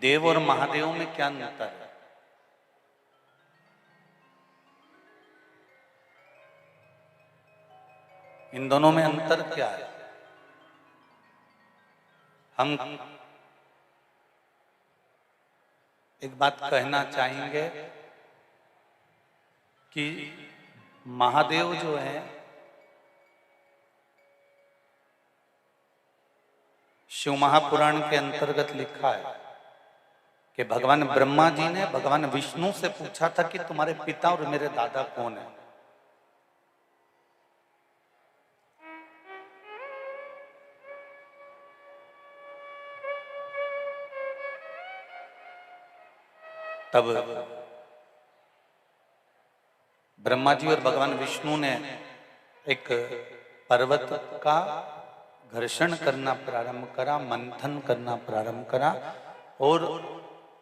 देव और महादेव में क्या अंतर है? इन दोनों में अंतर क्या है? हम एक बात कहना चाहेंगे कि महादेव जो है शिव महापुराण के अंतर्गत लिखा है कि भगवान ब्रह्मा जी ने भगवान विष्णु से पूछा था कि तुम्हारे पिता और मेरे दादा कौन है। तब ब्रह्मा जी और भगवान विष्णु ने एक पर्वत का घर्षण करना प्रारंभ करा, मंथन करना प्रारंभ करा, और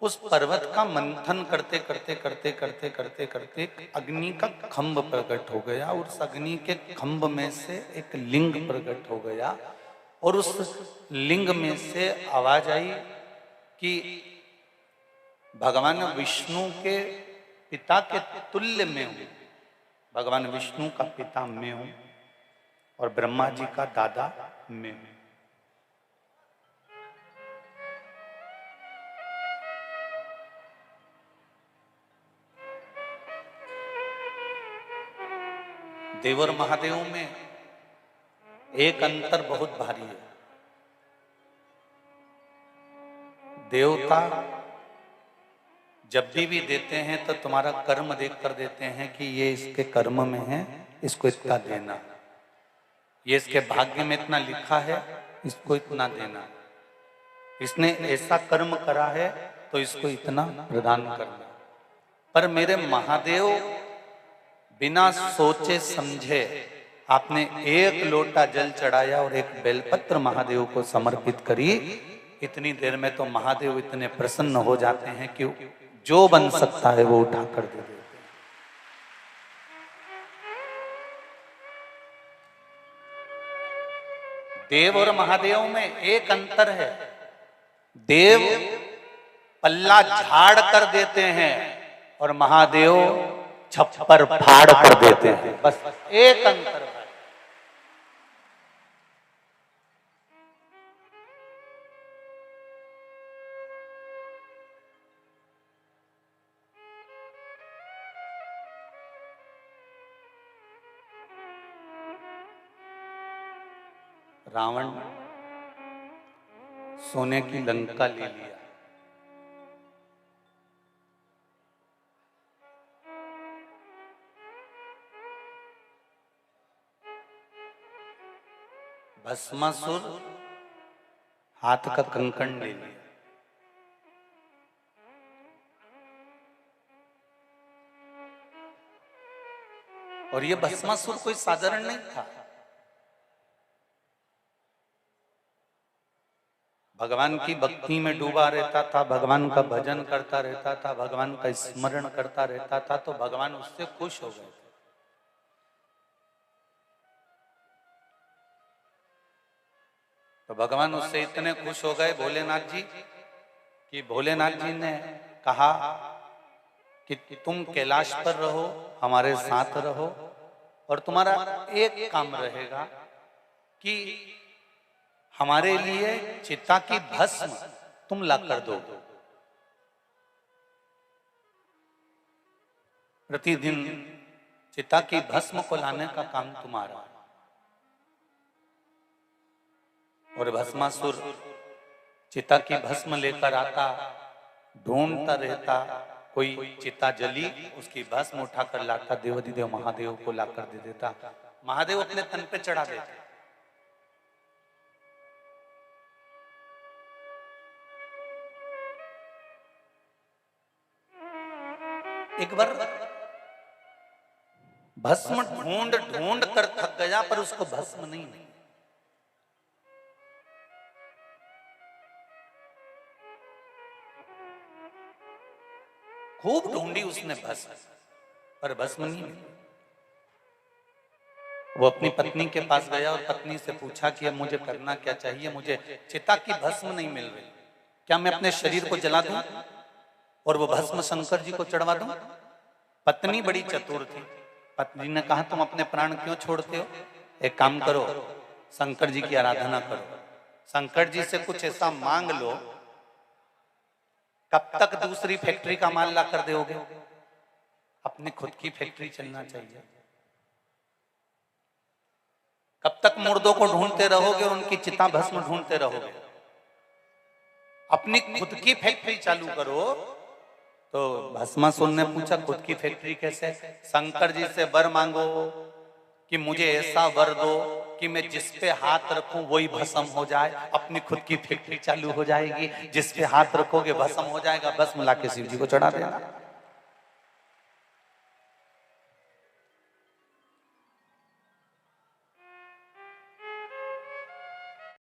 उस पर्वत का मंथन करते करते करते करते करते करते अग्नि का खंभ प्रकट हो गया, और उस अग्नि के खंभ में से एक लिंग प्रकट हो गया, और उस लिंग में से आवाज आई कि भगवान विष्णु के पिता के तुल्य में हूं, भगवान विष्णु का पिता मैं हूं और ब्रह्मा जी का दादा मैं हूं। देव और महादेव में एक अंतर बहुत भारी है। देवता जब भी देते हैं तो तुम्हारा कर्म देखकर देते हैं कि ये इसके कर्म में है, इसको इतना देना, ये इसके भाग्य में इतना लिखा है, इसको इतना देना, इसने ऐसा कर्म करा है तो इसको इतना प्रदान करना। पर मेरे महादेव बिना सोचे समझे आपने एक लोटा जल चढ़ाया और एक बेलपत्र महादेव को समर्पित करी, इतनी देर में तो महादेव इतने प्रसन्न हो जाते हैं कि जो बन सकता है वो उठा कर दे देते हैं। देव और महादेव में एक अंतर है, देव पल्ला झाड़ कर देते हैं और महादेव छप्पर फाड़ कर देते हैं, बस एक अंतर है। रावण सोने की लंका ले लिया, भस्मासुर हाथ का कंकण ले लिया, और ये भस्मासुर कोई साधारण नहीं था। भगवान की भक्ति में डूबा रहता था, भगवान का भजन करता रहता था, भगवान का स्मरण करता रहता था, तो भगवान उससे खुश हो गए। तो भगवान उससे इतने खुश हो गए भोलेनाथ जी कि भोलेनाथ जी ने कहा कि तुम कैलाश पर रहो, हमारे साथ रहो, और तुम्हारा एक काम रहेगा कि हमारे लिए चिता की भस्म तुम ला कर दो। प्रतिदिन चिता की भस्म को लाने का काम तुम्हारा। और भस्मासुर चिता की भस्म लेकर आता, ढूंढता रहता, कोई चिता जली, उसकी भस्म उठाकर लाता, देवाधिदेव महादेव को लाकर दे देता। महादेव अपने तन पे चढ़ा देते। एक बार भस्म ढूंढ ढूंढ कर थक गया, पर उसको भस्म नहीं मिली। खूब ढूंढी उसने भस्म, पर भस्म नहीं मिली। वो अपनी पत्नी के पास गया और पत्नी से पूछा कि अब मुझे करना क्या चाहिए, मुझे चिता की भस्म नहीं मिल रही, क्या मैं अपने शरीर को जला दूं और वो भस्म शंकर जी को चढ़वा दूं? पत्नी बड़ी चतुर थी। पत्नी ने कहा तुम अपने प्राण क्यों छोड़ते हो? एक काम करो, शंकर जी की आराधना करो, शंकर जी से कुछ ऐसा मांग लो, कब तक दूसरी फैक्ट्री का माल ला कर दोगे? अपनी खुद की फैक्ट्री चलना चाहिए। कब तक मुर्दों को ढूंढते रहोगे और उनकी चिता भस्म ढूंढते रहोगे? अपनी खुद की फैक्ट्री चालू करो। तो भस्मासुर ने पूछा खुद की फैक्ट्री कैसे? शंकर जी से वर मांगो कि मुझे ऐसा वर दो कि मैं जिस पे हाथ रखूं वही भस्म हो जाए। अपनी खुद की फैक्ट्री चालू हो जाएगी, जिस पे हाथ रखोगे भस्म हो जाएगा, भस्म लाके शिव जी को चढ़ा देना।